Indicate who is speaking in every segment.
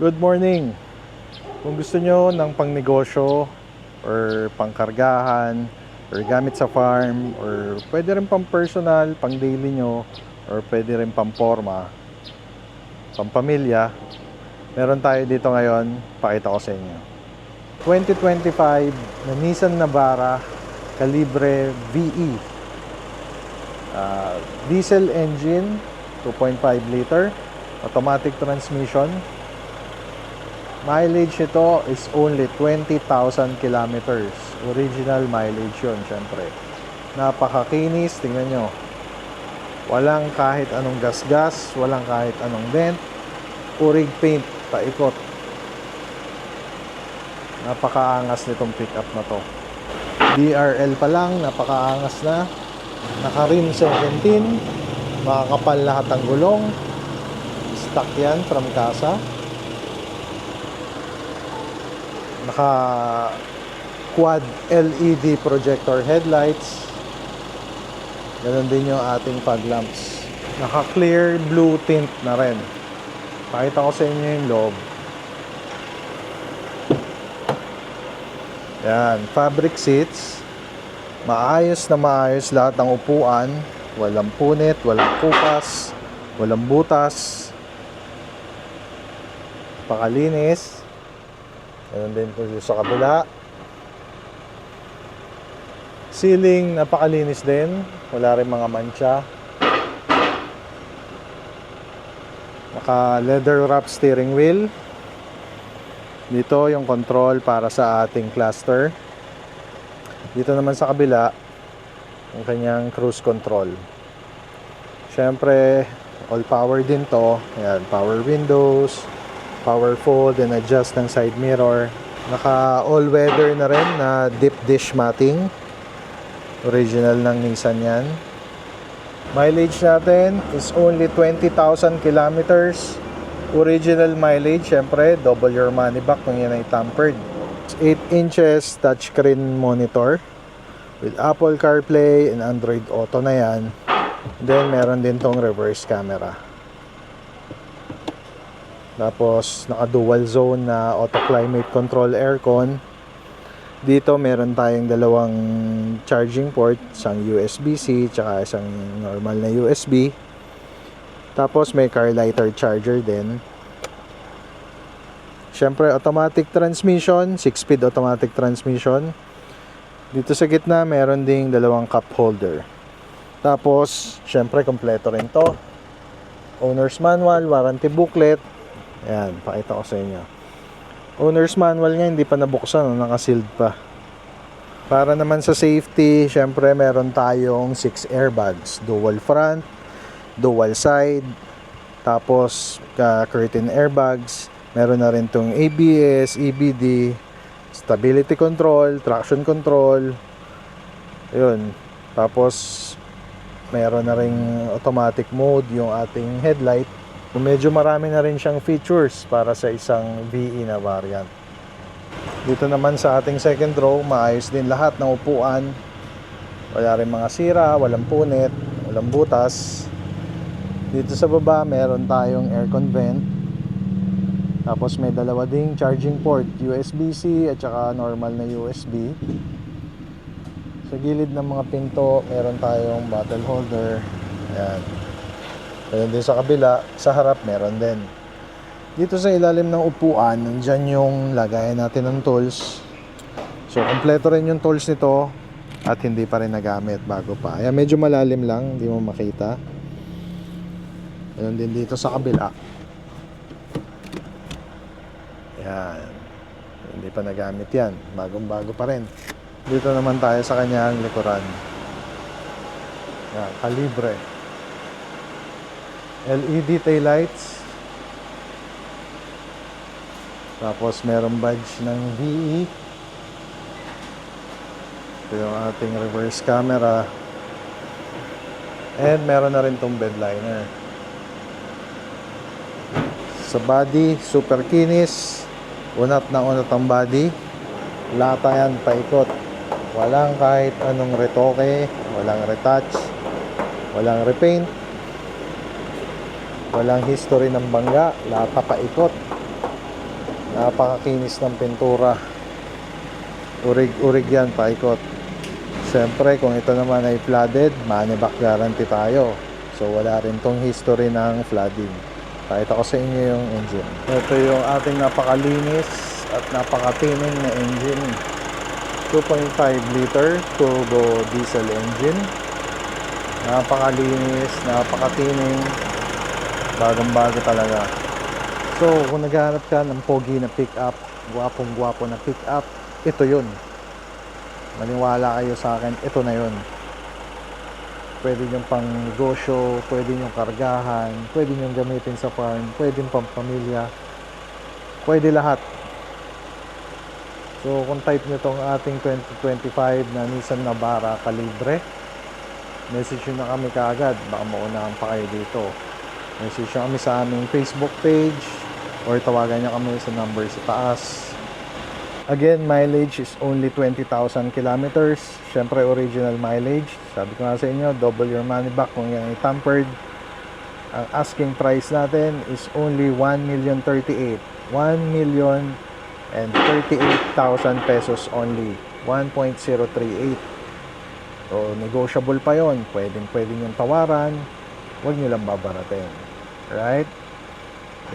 Speaker 1: Good morning. Kung gusto nyo ng pangnegosyo or pangkargahan or gamit sa farm or pwede rin pang personal, pang daily nyo or pwede rin pang forma, pang pamilya, meron tayo dito ngayon, pakita ko sa inyo. 2025 na Nissan Navara Calibre VE. Diesel engine, 2.5 liter, automatic transmission. Mileage ito is only 20,000 kilometers. Original mileage yun, syempre. Napakakinis, tingnan nyo. Walang kahit anong gasgas, walang kahit anong dent. Purig paint, paikot. Napakaangas nitong pickup na to. DRL pa lang, napakaangas na. Naka-rim 17. Makakapal lahat ang gulong. Stock yan from casa. Naka quad LED projector headlights. Ganon din yung ating fog lamps. Naka clear blue tint na rin. Pakita ko sa inyo yung loob. Yan, fabric seats. Maayos na maayos lahat ng upuan. Walang punit, walang kupas, walang butas. Pakalinis. Ganun din po sa kabila. Ceiling, napakalinis din. Wala rin mga mancha. Naka leather wrap steering wheel. Dito yung control para sa ating cluster. Dito naman sa kabila, yung kanyang cruise control. Siyempre, all power din to. Ayan, power windows, power fold and adjust ng side mirror. Naka all weather na rin na deep dish matting. Original ng Nissan yan. Mileage natin is only 20,000 kilometers. Original mileage, syempre, double your money back kung yan ay tampered. 8 inches touchscreen monitor with Apple CarPlay and Android Auto na yan. Then meron din tong reverse camera. Tapos naka dual zone na auto climate control aircon. Dito meron tayong dalawang charging port, isang USB-C tsaka isang normal na USB. Tapos may car lighter charger din. Syempre automatic transmission, 6-speed automatic transmission. Dito sa gitna meron ding dalawang cup holder. Tapos syempre kompleto rin to. Owner's manual, warranty booklet. Ayan, pakita ko sa inyo. Owner's manual nga hindi pa nabuksan, naka-sealed pa. Para naman sa safety, syempre meron tayong 6 airbags, dual front, dual side, tapos curtain airbags. Meron na rin tong ABS, EBD, stability control, traction control. Ayun. Tapos meron na ring automatic mode yung ating headlight. Medyo marami na rin siyang features para sa isang VE na variant. Dito naman sa ating second row, maayos din lahat ng upuan. Wala rin mga sira, walang punit, walang butas. Dito sa baba, meron tayong aircon vent. Tapos may dalawa ding charging port, USB-C at saka normal na USB. Sa gilid ng mga pinto, meron tayong bottle holder. Ayan. Ayun din sa kabila, sa harap meron din. Dito sa ilalim ng upuan, nandyan yung lagayan natin ng tools. So, kompleto rin yung tools nito at hindi pa rin nagamit bago pa. Ayan, medyo malalim lang, hindi mo makita. Ayun din dito sa kabila. Ayan. Hindi pa nagamit yan. Bagong-bago pa rin. Dito naman tayo sa kanyang likuran. Ayan, Calibre. LED taillights. Tapos merong badge ng VE. Ito yung ating reverse camera. And meron na rin tong bed liner. Sa body, super kinis. Unat na unat ang body. Lata yan, paikot. Walang kahit anong retoke, walang retouch, walang repaint. Walang history ng bangga, lata paikot. Napakakinis ng pintura. Urig-urig yan, paikot. Siyempre, kung ito naman ay flooded, money back guarantee tayo. So, wala rin tong history ng flooding. Pakita ko sa inyo yung engine. Ito yung ating napakalinis at napakatining na engine. 2.5 liter turbo diesel engine. Napakalinis, napakatining. Bagong-bago talaga. So, kung naghahanap ka ng pogi na pick-up, gwapong-gwapo na pick-up, ito yun. Maniwala kayo sa akin, ito na yun. Pwede nyo pang negosyo, pwede nyo kargahan, pwede nyo gamitin sa farm, pwede pang pamilya, pwede lahat. So, kung type nyo tong ating 2025 na Nissan Navara Calibre, message nyo na kami kaagad, baka maunahan pa kayo dito. Message nyo kami sa aming Facebook page or tawagan nyo kami sa number sa taas. Again, mileage is only 20,000 kilometers. Syempre, original mileage. Sabi ko nga sa inyo, double your money back kung yan ay tampered. Ang asking price natin is only 1,038,000. 1,038,000 pesos only. 1.038. So, negotiable pa yon. Pwede nyo tawaran. Huwag nyo lang babaratin. Right?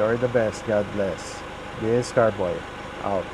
Speaker 1: You're the best. God bless. This is Carboy. Out.